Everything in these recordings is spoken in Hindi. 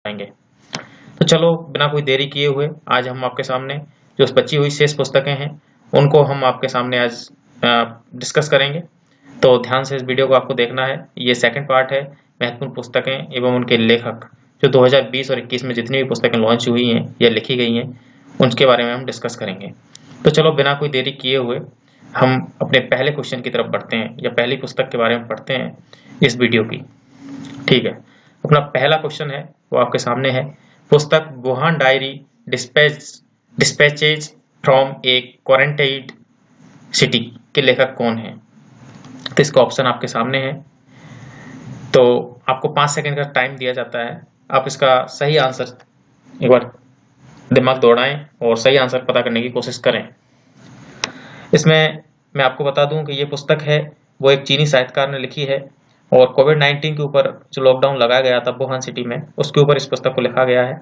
जाएंगे। तो चलो बिना कोई देरी किए हुए आज हम आपके सामने जो बची हुई शेष पुस्तकें हैं उनको हम आपके सामने आज डिस्कस करेंगे। तो ध्यान से इस वीडियो को आपको देखना है। ये सेकंड पार्ट है, महत्वपूर्ण पुस्तकें एवं उनके लेखक। जो 2020 और 21 में जितनी भी पुस्तकें लॉन्च हुई हैं या लिखी गई हैं उनके बारे में हम डिस्कस करेंगे। तो चलो बिना कोई देरी किए हुए हम अपने पहले क्वेश्चन की तरफ बढ़ते हैं या पहली पुस्तक के बारे में पढ़ते हैं इस वीडियो की। ठीक है, अपना पहला क्वेश्चन है वो आपके सामने है। पुस्तक Wuhan diary dispatches from a quarantined city के लेखक कौन है? तो इसका ऑप्शन आपके सामने है। तो आपको 5 सेकंड का टाइम दिया जाता है। आप इसका सही आंसर एक बार दिमाग दौड़ाएं और सही आंसर पता करने की कोशिश करें। इसमें मैं आपको बता दूं कि ये पुस्तक है वो एक चीनी साहित्यकार ने लिखी है और कोविड-19 के ऊपर जो लॉकडाउन लगाया गया था वुहान सिटी में, उसके ऊपर इस पुस्तक को लिखा गया है।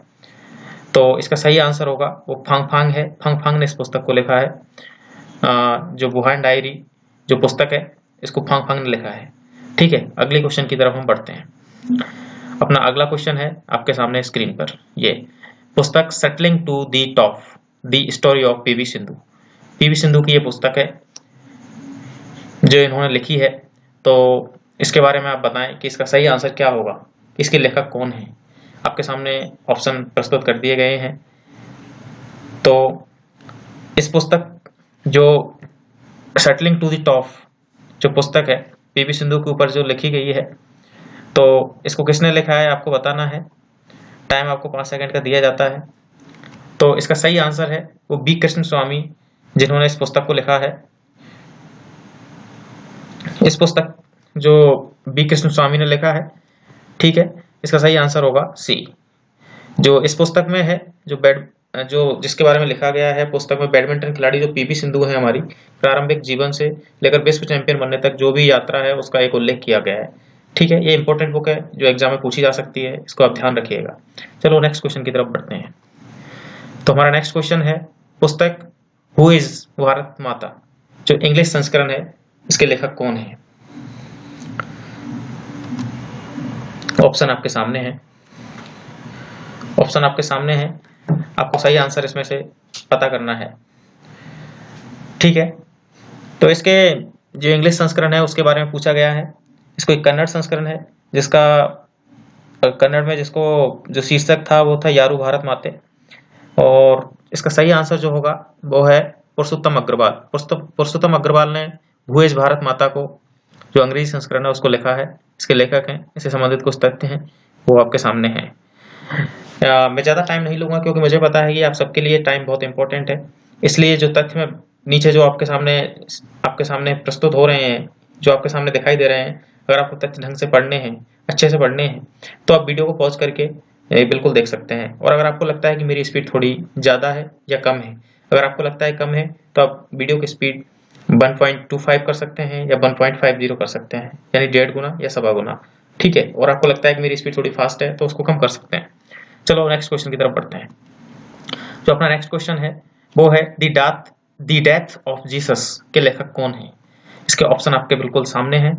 तो इसका सही आंसर होगा वो फांग है। फांग ने इस पुस्तक को लिखा है। जो वुहान डायरी जो पुस्तक है इसको फांग ने लिखा है। ठीक है, अगले क्वेश्चन की तरफ हम बढ़ते हैं। अपना अगला क्वेश्चन है आपके सामने स्क्रीन पर। ये पुस्तक settling to the top the story of PV Sindhu. PV Sindhu की ये पुस्तक है जो इन्होंने लिखी है। तो इसके बारे में आप बताएं कि इसका सही आंसर क्या होगा, इसके लेखक कौन है। आपके सामने ऑप्शन प्रस्तुत कर दिए गए हैं। तो इस पुस्तक जो सेटलिंग टू द टॉप जो पुस्तक है पीवी सिंधु के ऊपर जो लिखी गई है, तो इसको किसने लिखा है आपको बताना है। टाइम आपको 5 सेकंड का दिया जाता है। तो इसका सही आंसर है वो बी कृष्ण स्वामी जिन्होंने इस पुस्तक को लिखा है। इस पुस्तक जो बी कृष्ण स्वामी ने लिखा है, ठीक है, इसका सही आंसर होगा सी। जो इस पुस्तक में है जो जिसके बारे में लिखा गया है, पुस्तक में बैडमिंटन खिलाड़ी जो पीवी सिंधु है हमारी प्रारंभिक जीवन से लेकर विश्व चैंपियन बनने तक जो भी यात्रा है उसका एक उल्लेख किया गया है। ठीक है, ये इंपॉर्टेंट बुक है जो एग्जाम में पूछी जा सकती है, इसको आप ध्यान रखिएगा। चलो नेक्स्ट क्वेश्चन की तरफ बढ़ते हैं। तो हमारा नेक्स्ट क्वेश्चन है पुस्तक हु इज भारत माता जो इंग्लिश संस्करण है इसके लेखक कौन है। ऑप्शन आपके सामने है। ऑप्शन आपके सामने है, आपको सही आंसर इसमें से पता करना है। ठीक है, तो इसके जो इंग्लिश संस्करण है उसके बारे में पूछा गया है। इसको एक कन्नड़ संस्करण है जिसका कन्नड़ में जिसको जो शीर्षक था वो था यारू भारत माते। और इसका सही आंसर जो होगा वो है पुरुषोत्तम अग्रवाल। पुरुषोत्तम अग्रवाल ने हु इज भारत माता को जो अंग्रेजी संस्करण है उसको लिखा है। इसके लेखक हैं, इससे संबंधित कुछ तथ्य हैं वो आपके सामने हैं। मैं ज़्यादा टाइम नहीं लूंगा क्योंकि मुझे पता है कि आप सबके लिए टाइम बहुत इंपॉर्टेंट है। इसलिए जो तथ्य मैं नीचे जो आपके सामने प्रस्तुत हो रहे हैं, जो आपके सामने दिखाई दे रहे हैं, अगर आपको तथ्य ढंग से पढ़ने हैं, अच्छे से पढ़ने हैं, तो आप वीडियो को पॉज करके बिल्कुल देख सकते हैं। और अगर आपको लगता है कि मेरी स्पीड थोड़ी ज़्यादा है या कम है, अगर आपको लगता है कम है तो आप वीडियो की स्पीड 1.25 कर सकते हैं या 1.50 कर सकते हैं, यानी 1.5 गुना या सवा गुना। ठीक है, और आपको लगता है कि मेरी स्पीड थोड़ी फास्ट है तो उसको कम कर सकते हैं। चलो नेक्स्ट क्वेश्चन की तरफ बढ़ते हैं। जो अपना नेक्स्ट क्वेश्चन है वो है द डेथ ऑफ जीसस के लेखक कौन है। इसके ऑप्शन आपके बिल्कुल सामने हैं।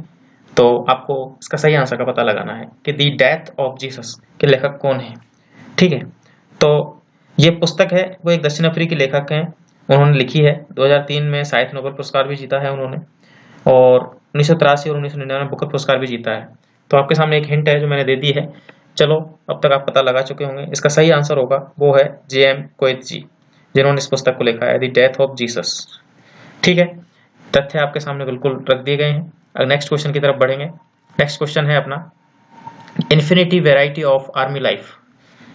तो आपको इसका सही आंसर का पता लगाना है कि द डेथ ऑफ जीसस के लेखक कौन है। ठीक है, तो ये पुस्तक है वो एक दक्षिण अफ्रीकी लेखक हैं, उन्होंने लिखी है। 2003 में साहित्य नोबेल पुरस्कार भी जीता है उन्होंने, और 1983 और 1999 में बुकर पुरस्कार भी जीता है। तो आपके सामने एक हिंट है जो मैंने दे दी है। चलो अब तक आप पता लगा चुके होंगे। इसका सही आंसर होगा वो है J.M. कोएत्जी जिन्होंने इस पुस्तक को लिखा है द डेथ ऑफ जीसस। ठीक है, तथ्य आपके सामने बिल्कुल रख दिए गए हैं। अब नेक्स्ट क्वेश्चन की तरफ बढ़ेंगे। नेक्स्ट क्वेश्चन है अपना infinity variety of army life,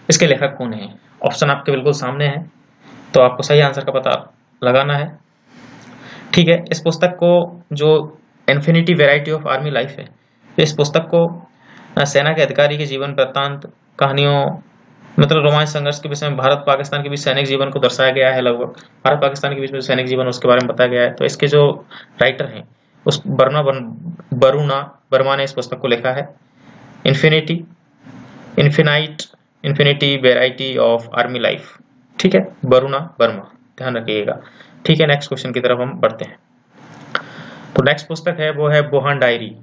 इसके लेखक कौन है। ऑप्शन आपके बिल्कुल सामने है, तो आपको सही आंसर का पता लगाना है। ठीक है, इस पुस्तक को जो infinity variety of army life है, इस पुस्तक को सेना के अधिकारी के जीवन वृत्तांत, कहानियों, मतलब रोमांच संघर्ष के विषय में भारत पाकिस्तान के बीच सैनिक जीवन को दर्शाया गया है। लगभग भारत पाकिस्तान के बीच में सैनिक जीवन उसके बारे में बताया गया है। तो इसके जो राइटर हैं उस बरुणा वर्मा ने इस पुस्तक को लिखा है infinity variety of army life. ठीक है, बरुणा वर्मा, ध्यान रखिएगा। ठीक है, नेक्स्ट क्वेश्चन की तरफ हम बढ़ते हैं। तो नेक्स्ट पुस्तक है वो है वुहान डायरी।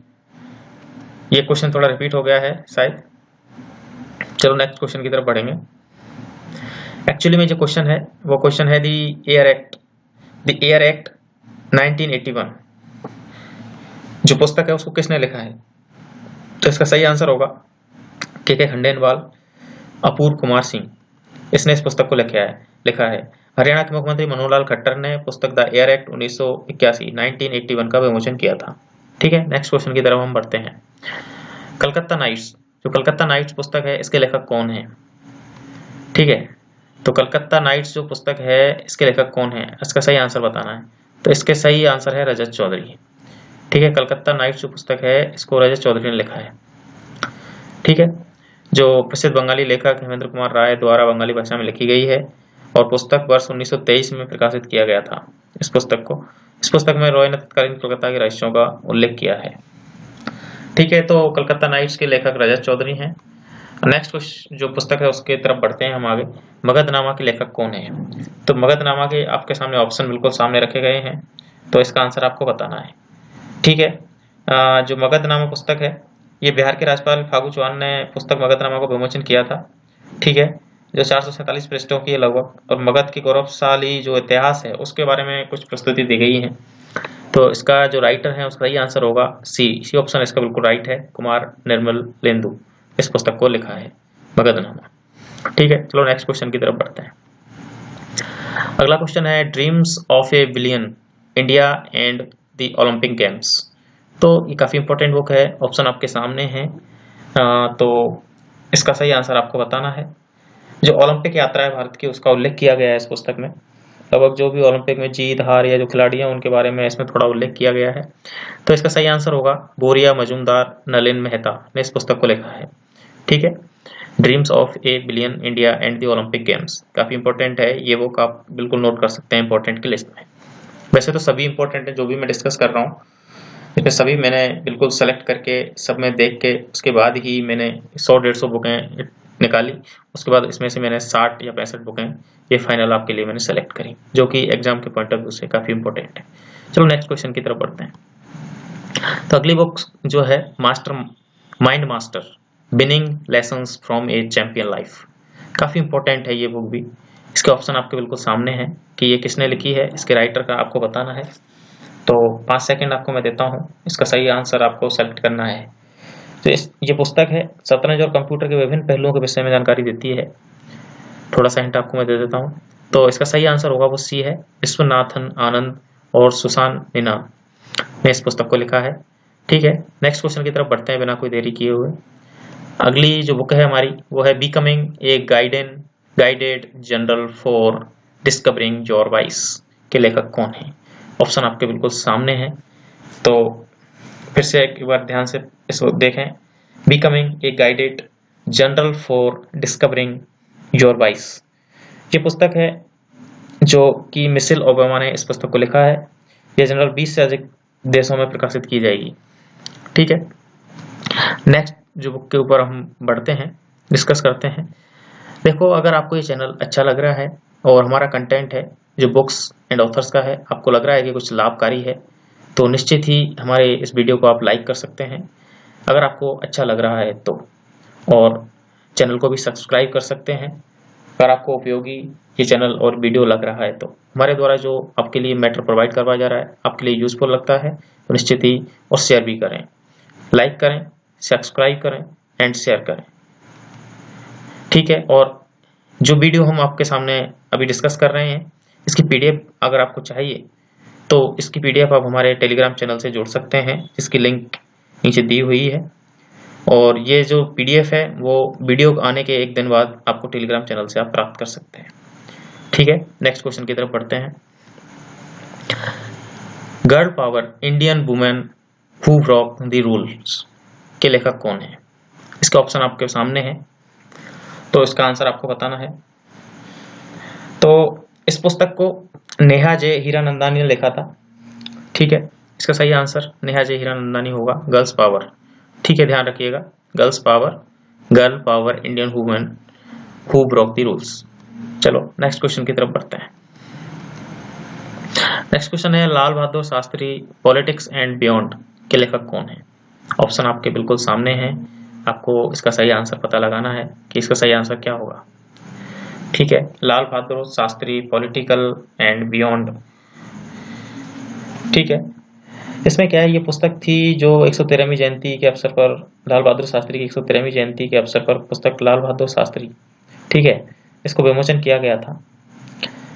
ये क्वेश्चन थोड़ा रिपीट हो गया है शायद। चलो नेक्स्ट क्वेश्चन की तरफ बढ़ेंगे। एक्चुअली में जो क्वेश्चन है वो क्वेश्चन है द एयर एक्ट 1981 जो पुस्तक है उसको किसने लिखा है? तो इसका सही आंसर होगा के खंडेलवाल, अपूर्व कुमार सिंह, इसने इस पुस्तक को लिखा है। हरियाणा के मुख्यमंत्री मनोहर लाल खट्टर ने पुस्तक द एयर एक्ट 1981 का विमोचन किया था। ठीक है, नेक्स्ट क्वेश्चन की तरफ हम बढ़ते हैं। कलकत्ता नाइट्स, जो कलकत्ता नाइट्स पुस्तक है इसके लेखक कौन है? ठीक है, तो कलकत्ता नाइट्स जो पुस्तक है इसके लेखक कौन है, इसका सही आंसर बताना है। तो इसके सही आंसर है रजत चौधरी। ठीक है, कलकत्ता नाइट्स जो पुस्तक है इसको रजत चौधरी ने लिखा है। ठीक है, जो प्रसिद्ध बंगाली लेखक हेमेंद्र कुमार राय द्वारा बंगाली भाषा में लिखी गई है और पुस्तक वर्ष 1923 में प्रकाशित किया गया था। इस पुस्तक में रॉय ने तत्कालीन कोलकाता के रईसों का उल्लेख किया है। ठीक है, तो कलकत्ता नाइट्स के लेखक रजत चौधरी हैं। नेक्स्ट जो पुस्तक है उसके तरफ बढ़ते हैं हम आगे। मगधनामा के लेखक कौन है? तो मगधनामा के आपके सामने ऑप्शन बिल्कुल सामने रखे गए हैं, तो इसका आंसर आपको बताना है। ठीक है, जो मगधनामा पुस्तक है ये बिहार के राज्यपाल फागू चौहान ने पुस्तक मगधनामा को विमोचन किया था। ठीक है, जो 447 पृष्ठों की है लगभग, और मगध की गौरवशाली जो इतिहास है उसके बारे में कुछ प्रस्तुति दी गई है। तो इसका जो राइटर है उसका सही आंसर होगा सी ऑप्शन, इसका बिल्कुल राइट है। कुमार निर्मल लेंदु इस पुस्तक को लिखा है मगधनामा। ठीक है, चलो नेक्स्ट क्वेश्चन की तरफ बढ़ते हैं। अगला क्वेश्चन है dreams of A billion India and the Olympic games. तो ये काफी इंपॉर्टेंट बुक है, ऑप्शन आपके सामने है। तो इसका सही आंसर आपको बताना है। जो ओलंपिक यात्रा है भारत की उसका उल्लेख किया गया है इस पुस्तक में। लगभग जो भी ओलंपिक में जीत हार या जो खिलाड़ी हैं उनके बारे में इसमें थोड़ा उल्लेख किया गया है। तो इसका सही आंसर होगा बोरिया मजूमदार नलिन मेहता ने इस पुस्तक को लिखा है। ठीक है, dreams of A billion India and the Olympic games काफी इंपॉर्टेंट है ये बुक, आप बिल्कुल नोट कर सकते हैं इंपॉर्टेंट की लिस्ट में। वैसे तो सभी इंपॉर्टेंट है जो भी मैं डिस्कस कर रहा हूँ, इसमें सभी मैंने बिल्कुल सेलेक्ट करके सब में देख के उसके बाद ही मैंने 100-150 बुकें निकाली। उसके बाद इसमें से मैंने 60 या 65 बुकें ये फाइनल आपके लिए मैंने सेलेक्ट करी, जो कि एग्जाम के पॉइंट ऑफ व्यू से काफी इंपॉर्टेंट है। चलो नेक्स्ट क्वेश्चन की तरफ बढ़ते हैं। तो अगली बुक जो है mind master winning lessons from A champion life, काफी इंपॉर्टेंट है ये बुक भी। इसके ऑप्शन आपके बिल्कुल सामने हैं कि ये किसने लिखी है, इसके राइटर का आपको बताना है। तो 5 सेकंड आपको मैं देता हूं, इसका सही आंसर आपको सेलेक्ट करना है। तो ये पुस्तक है शतरंज और कंप्यूटर के विभिन्न पहलुओं के विषय में जानकारी देती है। थोड़ा सा हिंट आपको मैं दे देता हूं, तो इसका सही आंसर होगा वो सी है। विश्वनाथन आनंद और सुसान निना ने इस पुस्तक को लिखा है। ठीक है, नेक्स्ट क्वेश्चन की तरफ बढ़ते हैं बिना कोई देरी किए हुए। अगली जो बुक है हमारी वो है becoming a guided general for discovering your voice के लेखक कौन है? ऑप्शन आपके बिल्कुल सामने है, तो फिर से एक बार ध्यान से इसको देखें। Becoming a guided general for discovering your voice, ये पुस्तक है जो कि मिशेल ओबामा ने इस पुस्तक को लिखा है। यह जनरल 20 से अधिक देशों में प्रकाशित की जाएगी। ठीक है, नेक्स्ट जो बुक के ऊपर हम बढ़ते हैं, डिस्कस करते हैं। देखो, अगर आपको ये चैनल अच्छा लग रहा है और हमारा कंटेंट है जो बुक्स एंड ऑथर्स का है, आपको लग रहा है कि कुछ लाभकारी है, तो निश्चित ही हमारे इस वीडियो को आप लाइक कर सकते हैं अगर आपको अच्छा लग रहा है तो, और चैनल को भी सब्सक्राइब कर सकते हैं अगर आपको उपयोगी ये चैनल और वीडियो लग रहा है। तो हमारे द्वारा जो आपके लिए मैटर प्रोवाइड करवाया जा रहा है आपके लिए यूजफुल लगता है तो निश्चित ही और शेयर भी करें, लाइक करें, सब्सक्राइब करें एंड शेयर करें। ठीक है, और जो वीडियो हम आपके सामने अभी डिस्कस कर रहे हैं इसकी पीडीएफ अगर आपको चाहिए तो इसकी पीडीएफ आप हमारे टेलीग्राम चैनल से जोड़ सकते हैं, जिसकी लिंक नीचे दी हुई है। और ये जो पीडीएफ है वो वीडियो आने के 1 दिन बाद आपको टेलीग्राम चैनल से आप प्राप्त कर सकते हैं। ठीक है, नेक्स्ट क्वेश्चन की तरफ बढ़ते हैं। Girl power Indian women who broke the rules के लेखक कौन है? इसके ऑप्शन आपके सामने हैं, तो इसका आंसर आपको बताना है। तो इस पुस्तक को नेहा जे हीरानंदानी ने लिखा था। ठीक है, इसका सही आंसर नेहा जे हीरानंदानी होगा, गर्ल्स पावर। ठीक है, ध्यान रखिएगा, girl power Indian women who broke the rules. चलो नेक्स्ट क्वेश्चन की तरफ बढ़ते हैं। नेक्स्ट क्वेश्चन है Lal Bahadur Shastri politics and beyond के लेखक कौन है? ऑप्शन आपके बिल्कुल सामने हैं आपको इसका सही आंसर पता लगाना है कि इसका सही आंसर क्या होगा। ठीक है, Lal Bahadur Shastri political and beyond. ठीक है, इसमें क्या है, ये पुस्तक थी जो 113वीं जयंती के अवसर पर, लाल बहादुर शास्त्री की 113वीं जयंती के अवसर पर पुस्तक लाल बहादुर शास्त्री, ठीक है, इसको विमोचन किया गया था।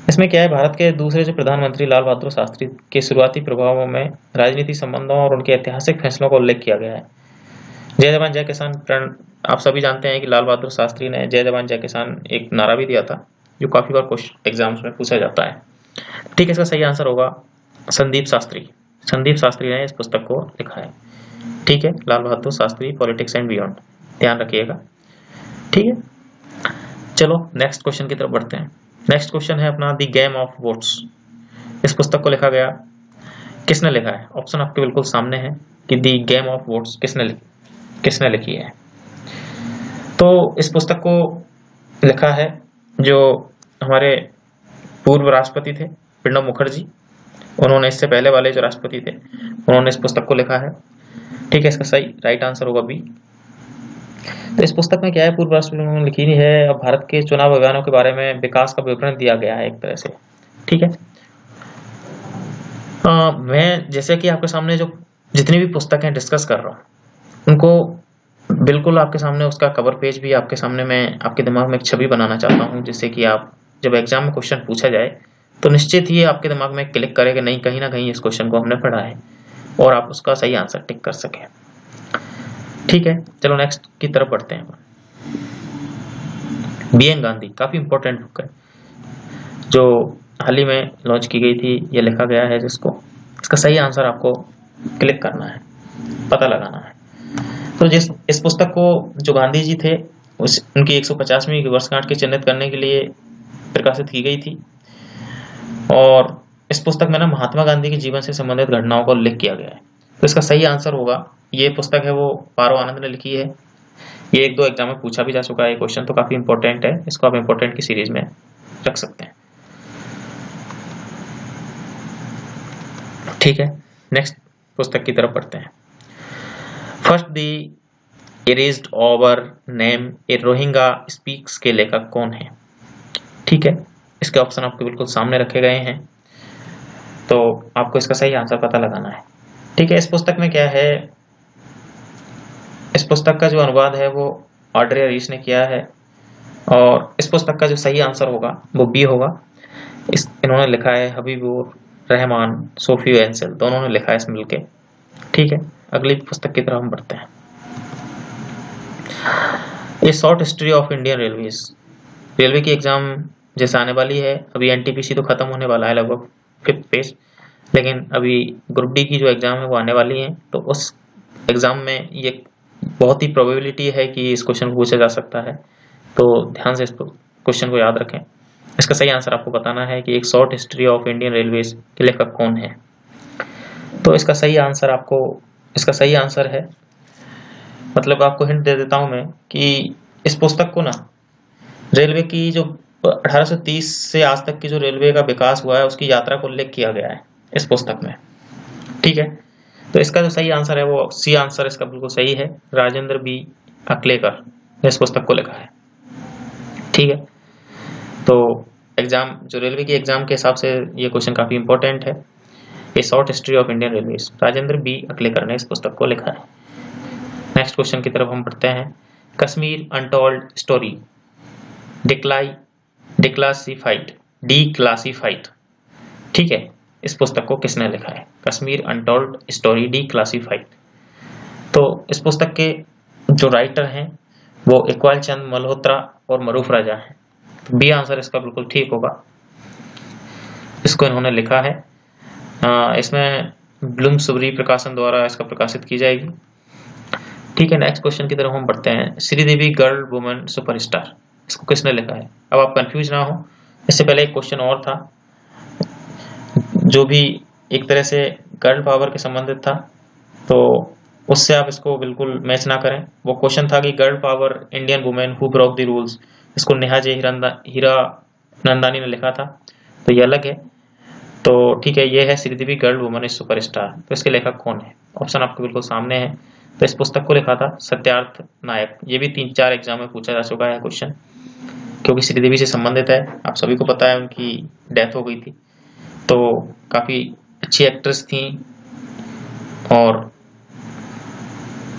इसमें क्या है, भारत के दूसरे जो प्रधानमंत्री लाल बहादुर शास्त्री के शुरुआती प्रभावों में राजनीतिक संबंधों और उनके ऐतिहासिक फैसलों का उल्लेख किया गया है। जय जवान जय किसान प्रण, आप सभी जानते हैं कि लाल बहादुर शास्त्री ने जय जवान जय किसान एक नारा भी दिया था, जो काफी बार क्वेश्चन एग्जाम्स में पूछा जाता है। ठीक है, इसका सही आंसर होगा संदीप शास्त्री। संदीप शास्त्री ने इस पुस्तक को लिखा है। ठीक है, Lal Bahadur Shastri politics and beyond, ध्यान रखिएगा। ठीक है, चलो नेक्स्ट क्वेश्चन की तरफ बढ़ते हैं। नेक्स्ट क्वेश्चन है अपना द गेम ऑफ वोट्स। इस पुस्तक को लिखा गया, किसने लिखा है? ऑप्शन आपके बिल्कुल सामने है कि द गेम ऑफ वोट्स किसने लिखी है। तो इस पुस्तक को लिखा है जो हमारे पूर्व राष्ट्रपति थे प्रणब मुखर्जी, उन्होंने इससे पहले वाले जो राष्ट्रपति थे उन्होंने इस पुस्तक को लिखा है। ठीक है, इसका सही राइट आंसर होगा बी। तो इस पुस्तक में क्या है, पूर्व राष्ट्रपति ने लिखी है, अब भारत के चुनाव अभियानों के बारे में विकास का विवरण दिया गया है एक तरह से। ठीक है, मैं जैसे कि आपके सामने जो जितनी भी पुस्तकें डिस्कस कर रहा हूँ उनको बिल्कुल आपके सामने उसका कवर पेज भी आपके सामने मैं आपके दिमाग में एक छवि बनाना चाहता हूँ, जिससे कि आप जब एग्जाम में क्वेश्चन पूछा जाए तो निश्चित ही आपके दिमाग में क्लिक करे कि नहीं, कहीं ना कहीं इस क्वेश्चन को हमने पढ़ा है, और आप उसका सही आंसर टिक कर सकें। ठीक है, चलो नेक्स्ट की तरफ बढ़ते हैं। बीएन गांधी काफी इंपॉर्टेंट बुक है जो हाल ही में लॉन्च की गई थी, ये लिखा गया है जिसको, इसका सही आंसर आपको क्लिक करना है, पता लगाना है। तो जिस इस पुस्तक को जो गांधी जी थे उनकी 150वीं वर्षगांठ के चिन्हित करने के लिए प्रकाशित की गई थी, और इस पुस्तक में ना महात्मा गांधी के जीवन से संबंधित घटनाओं का उल्लेख किया गया है। तो इसका सही आंसर होगा, ये पुस्तक है वो पारो आनंद ने लिखी है। ये एक दो एग्जाम में पूछा भी जा चुका है, ये क्वेश्चन तो काफी इंपॉर्टेंट है, इसको आप इंपॉर्टेंट की सीरीज में रख सकते हैं। ठीक है, नेक्स्ट पुस्तक की तरफ बढ़ते हैं। First the erased over name A Rohingya speaks के लेखक कौन है? ठीक है, इसके ऑप्शन आपके बिल्कुल सामने रखे गए हैं, तो आपको इसका सही आंसर पता लगाना है। ठीक है, इस पुस्तक में क्या है, इस पुस्तक का जो अनुवाद है वो ऑड्रे रीस ने किया है, और इस पुस्तक का जो सही आंसर होगा वो बी होगा। इन्होंने लिखा है हबीबुर रहमान, सोफी एंसेल, दोनों ने लिखा है इसमें मिलके। ठीक है, अगली पुस्तक की तरफ हम बढ़ते हैं। ए short history of Indian railways, railway की एग्जाम जैसे आने वाली है, अभी एनटीपीसी तो खत्म होने वाला है लगभग 5th फेज, लेकिन अभी ग्रुप डी की जो एग्जाम है वो आने वाली है, तो उस एग्जाम में ये बहुत ही प्रोबेबिलिटी है कि इस क्वेश्चन को पूछा जा सकता है, तो ध्यान से इस क्वेश्चन को याद रखें। इसका सही आंसर आपको बताना है कि एक short history of Indian railways के लेखक कौन है। तो इसका सही आंसर है, मतलब आपको हिंट दे देता हूं मैं कि इस पुस्तक को ना रेलवे की जो 1830 से आज तक की जो रेलवे का विकास हुआ है उसकी यात्रा को उल्लेख किया गया है इस पुस्तक में। ठीक है, तो इसका जो सही आंसर है वो सी आंसर इसका बिल्कुल सही है, राजेंद्र बी अकलेकर ने इस पुस्तक को लिखा है। ठीक है, तो एग्जाम जो रेलवे की एग्जाम के हिसाब से ये क्वेश्चन काफी इंपॉर्टेंट है। A short history of Indian Railways, Rajendra B Aklekar ने इस पुस्तक को लिखा है। नेक्स्ट क्वेश्चन की तरफ हम बढ़ते हैं। कश्मीर अनटोल्ड स्टोरी डिक्लासिफाइड, ठीक है, इस पुस्तक को किसने लिखा है? Kashmir untold story declassified. तो इस पुस्तक के जो राइटर हैं वो इकबाल चंद मल्होत्रा और मरूफ राजा हैं, तो बी आंसर इसका बिल्कुल ठीक होगा, इसको इन्होंने लिखा है। इसमें ब्लूमसबरी प्रकाशन द्वारा इसका प्रकाशित की जाएगी। ठीक है, नेक्स्ट क्वेश्चन की तरफ हम बढ़ते हैं। श्रीदेवी गर्ल वुमन सुपरस्टार, इसको किसने लिखा है? अब आप कंफ्यूज ना हो, इससे पहले एक क्वेश्चन और था जो भी एक तरह से गर्ल पावर के संबंधित था, तो उससे आप इसको बिल्कुल मैच ना करें। वो क्वेश्चन था कि girl power Indian women who broke the rules, इसको नेहा जे हीरानंदानी ने लिखा था, तो ये अलग है। तो ठीक है, ये है Sridevi girl woman is superstar, तो इसके लेखक कौन है? ऑप्शन आपके बिल्कुल सामने है, तो इस पुस्तक को लिखा था सत्यार्थ नायक। ये भी 3-4 एग्जाम में पूछा जा चुका है क्वेश्चन, क्योंकि श्रीदेवी से संबंधित है। आप सभी को पता है उनकी डेथ हो गई थी, तो काफी अच्छी एक्ट्रेस थी और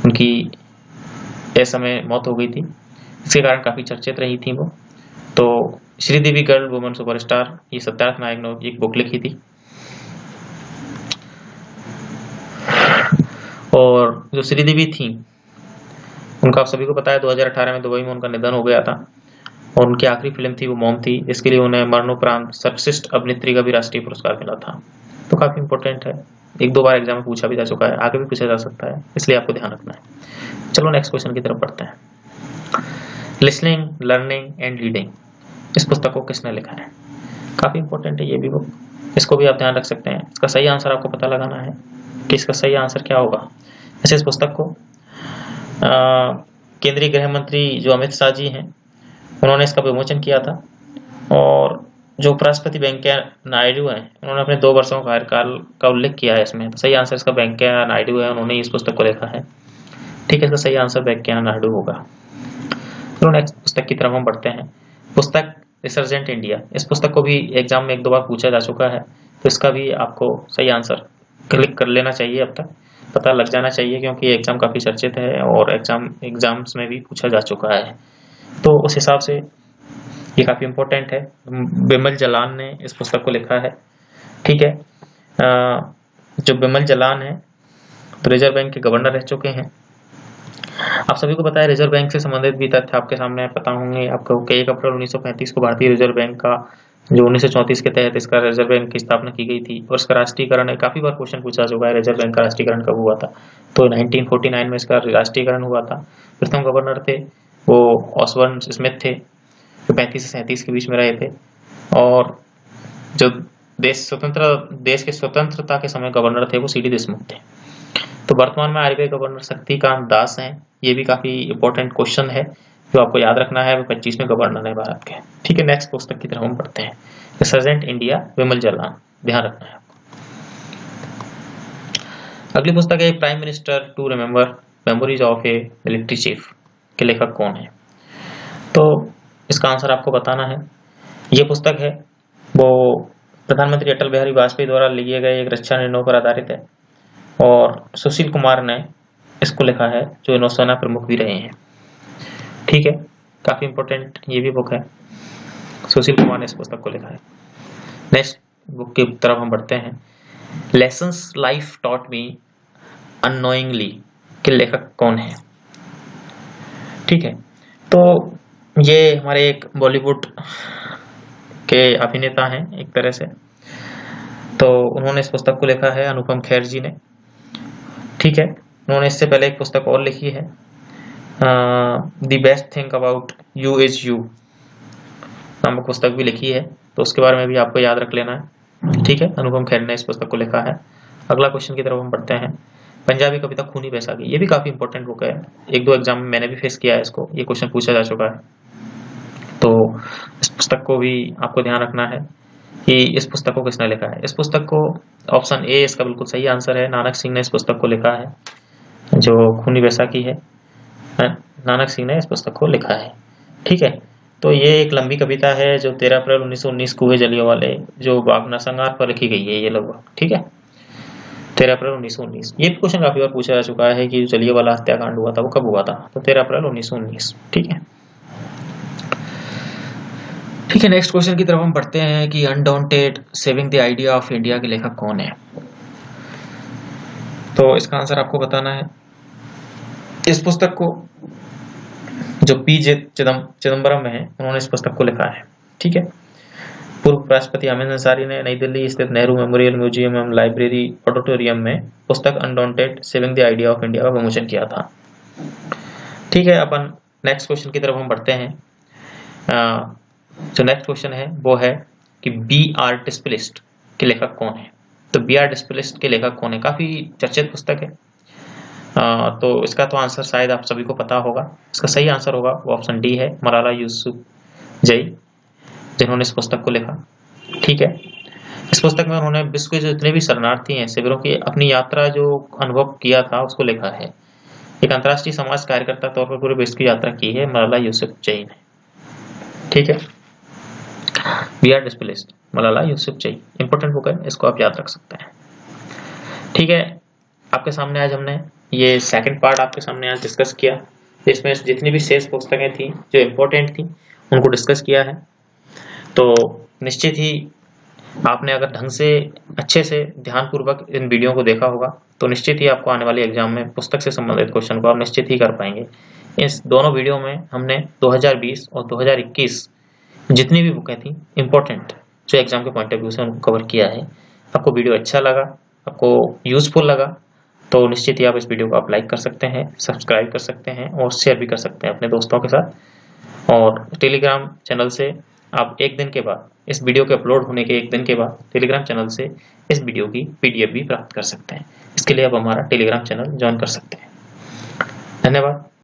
उनकी इस समय मौत हो गई थी, इसके कारण काफी चर्चित रही थी वो। तो श्रीदेवी गर्ल वुमन सुपरस्टार, ये सत्यार्थ नायक ने एक बुक लिखी थी। और जो श्रीदेवी थी उनका आप सभी को पता है 2018 में दुबई में उनका निधन हो गया था, और उनकी आखिरी फिल्म थी वो मॉम थी। इसके लिए उन्हें मरणोपरांत सर्वश्रेष्ठ अभिनेत्री का भी राष्ट्रीय पुरस्कार मिला था। तो काफी इंपॉर्टेंट है, 1-2 बार एग्जाम में पूछा भी जा चुका है, आगे भी पूछा जा सकता है, इसलिए आपको ध्यान रखना है। चलो नेक्स्ट क्वेश्चन की तरफ बढ़ते हैं। लिसनिंग, लर्निंग एंड रीडिंग, इस पुस्तक को किसने लिखा है? काफी इंपॉर्टेंट है ये भी बुक, इसको भी आप ध्यान रख सकते हैं। इसका सही आंसर आपको पता लगाना है कि इसका सही आंसर क्या होगा। जैसे इस पुस्तक को केंद्रीय गृह मंत्री जो अमित शाह जी हैं, उन्होंने इसका विमोचन किया था, और जो उपराष्ट्रपति वेंकैया नायडू हैं, उन्होंने अपने 2 वर्षों का कार्यकाल का उल्लेख किया है इसमें। तो सही आंसर इसका वेंकैया नायडू है, उन्होंने इस पुस्तक को लिखा है। ठीक है, इसका सही आंसर वेंकैया नायडू होगा। तो नेक्स्ट पुस्तक की तरफ हम बढ़ते हैं। पुस्तक रिसर्जेंट इंडिया, इस पुस्तक को भी एग्जाम में 1-2 बार पूछा जा चुका है, तो इसका भी आपको सही आंसर क्लिक कर लेना चाहिए, अब तक पता लग जाना चाहिए, क्योंकि एग्जाम काफी चर्चित है और एग्जाम्स में भी पूछा जा चुका है। तो उस हिसाब से ये काफी इंपॉर्टेंट है। बिमल जलान ने इस पुस्तक को लिखा है। ठीक है, जो बिमल जलान है तो रिजर्व बैंक के गवर्नर रह चुके हैं। आप सभी को पता है रिजर्व बैंक से संबंधित भी तथ्य आपके सामने पता होंगे आपको कि 1 अप्रैल 1935 को भारतीय रिजर्व बैंक का जो 1934 के तहत इसका रिजर्व बैंक की स्थापना की गई थी, और इसका राष्ट्रीयकरण है। काफी बार क्वेश्चन पूछा चुका है रिजर्व बैंक का राष्ट्रीयकरण कब हुआ था, तो 1949 में इसका राष्ट्रीयकरण हुआ था। प्रथम गवर्नर थे वो ऑसबर्न स्मिथ थे, जो 35 से 37 के बीच में रहे थे, और जो देश के स्वतंत्रता के समय गवर्नर थे वो सीडी देशमुख थे। तो वर्तमान में आरबीआई गवर्नर शक्तिकांत दास हैं। ये भी काफी इंपॉर्टेंट क्वेश्चन है जो आपको याद रखना है, वो 25वें गवर्नर है भारत के। ठीक है, नेक्स्ट पुस्तक की तरफ हम पढ़ते हैं। रिसर्जेंट इंडिया, विमल जलान, ध्यान रखना है आपको। अगली पुस्तक है prime minister to remember memories of a military chief, के लेखक कौन है? तो इसका आंसर आपको बताना है। ये पुस्तक है वो प्रधानमंत्री अटल बिहारी वाजपेयी द्वारा लिए गए एक रक्षा निर्णयों पर आधारित है, और सुशील कुमार ने इसको लिखा है, जो नौसेना प्रमुख भी रहे हैं। ठीक है, काफी इंपॉर्टेंट ये भी बुक है, सुशील कुमार ने इस पुस्तक को लिखा है। नेक्स्ट बुक की तरफ हम बढ़ते हैं। Lessons life taught me unknowingly, के लेखक कौन है? ठीक है, तो ये हमारे एक बॉलीवुड के अभिनेता हैं एक तरह से, तो उन्होंने इस पुस्तक को लिखा है, अनुपम खेर जी ने। ठीक है, उन्होंने इससे पहले एक पुस्तक और लिखी है, the best thing about you is you नामक पुस्तक भी लिखी है, तो उसके बारे में भी आपको याद रख लेना है। ठीक है, अनुपम खेर ने इस पुस्तक को लिखा है। अगला क्वेश्चन की तरफ हम बढ़ते हैं। पंजाबी कविता खूनी बैसाखी, ये भी काफी इंपॉर्टेंट बुक है, 1-2 एग्जाम में मैंने भी फेस किया है इसको, ये क्वेश्चन पूछा जा चुका है। तो इस पुस्तक को भी आपको ध्यान रखना है कि इस पुस्तक को किसने लिखा है। इस पुस्तक को ऑप्शन ए इसका बिल्कुल सही आंसर है, नानक सिंह ने इस पुस्तक को लिखा है, जो खूनी बैसाखी है, नानक सिंह ने इस पुस्तक को लिखा है। ठीक है, तो ये एक लंबी कविता है जो 13 अप्रैल 1919 को हुए जलियांवाले जो बाग नरसंहार पर लिखी गई है ये लगभग। ठीक है, 13 अप्रैल 1919। ये क्वेश्चन काफी बार पूछा जा चुका है कि जलियांवाला हत्याकांड हुआ था वो कब हुआ था, तो 13 अप्रैल 1919। ठीक है, ठीक है, नेक्स्ट क्वेश्चन की तरफ हम बढ़ते हैं कि undaunted saving the idea of India के लेखक कौन है? तो इसका आंसर आपको बताना है। इस पुस्तक को जो पी चिदम्बरम है, उन्होंने इस पुस्तक को लिखा है। ठीक है, पूर्व राष्ट्रपति हामिद अंसारी ने नई दिल्ली स्थित नेहरू मेमोरियल म्यूजियम एवं लाइब्रेरी ऑडिटोरियम में पुस्तक undaunted saving the idea of India का विमोचन किया था। ठीक है, अपन नेक्स्ट क्वेश्चन की तरफ हम बढ़ते हैं। जो नेक्स्ट क्वेश्चन है वो है कि बी आर डिस्प्लेस्ड के लेखक कौन है? तो बी आर डिस्प्लेस्ड के लेखक कौन है? काफी चर्चित पुस्तक है, तो इसका तो आंसर शायद आप सभी को पता होगा। इसका सही आंसर होगा वो ऑप्शन डी है, मलाला यूसुफजई, जिन्होंने इस पुस्तक को लिखा। ठीक है, इस पुस्तक में उन्होंने विश्व के जो जितने भी शरणार्थी हैं शिविरों की अपनी यात्रा जो अनुभव किया था उसको लिखा है। एक अंतर्राष्ट्रीय समाज कार्यकर्ता तौर पर पूरे विश्व की यात्रा की है मलाला यूसुफजई ने। ठीक है, we are displaced, Malala Yousafzai, important book है, इसको आप याद रख सकते हैं। ठीक है, आपके सामने आज हमने ये सेकंड पार्ट आपके सामने आज डिस्कस किया, इसमें जितनी भी शेष पुस्तकें थी जो इम्पोर्टेंट थी उनको डिस्कस किया है। तो निश्चित ही आपने अगर ढंग से अच्छे से ध्यानपूर्वक इन वीडियो को देखा होगा तो निश्चित ही आपको आने वाले एग्जाम में पुस्तक से संबंधित क्वेश्चन को आप निश्चित ही कर पाएंगे। इस दोनों वीडियो में हमने 2020 और 2021 जितनी भी बुकें थी इम्पोर्टेंट जो एग्जाम के पॉइंट ऑफ व्यू से उनको कवर किया है। आपको वीडियो अच्छा लगा, आपको यूजफुल लगा तो निश्चित ही आप इस वीडियो को आप लाइक कर सकते हैं, सब्सक्राइब कर सकते हैं और शेयर भी कर सकते हैं अपने दोस्तों के साथ। और टेलीग्राम चैनल से आप एक दिन के बाद, इस वीडियो के अपलोड होने के एक दिन के बाद टेलीग्राम चैनल से इस वीडियो की PDF भी प्राप्त कर सकते हैं। इसके लिए आप हमारा टेलीग्राम चैनल ज्वाइन कर सकते हैं। धन्यवाद।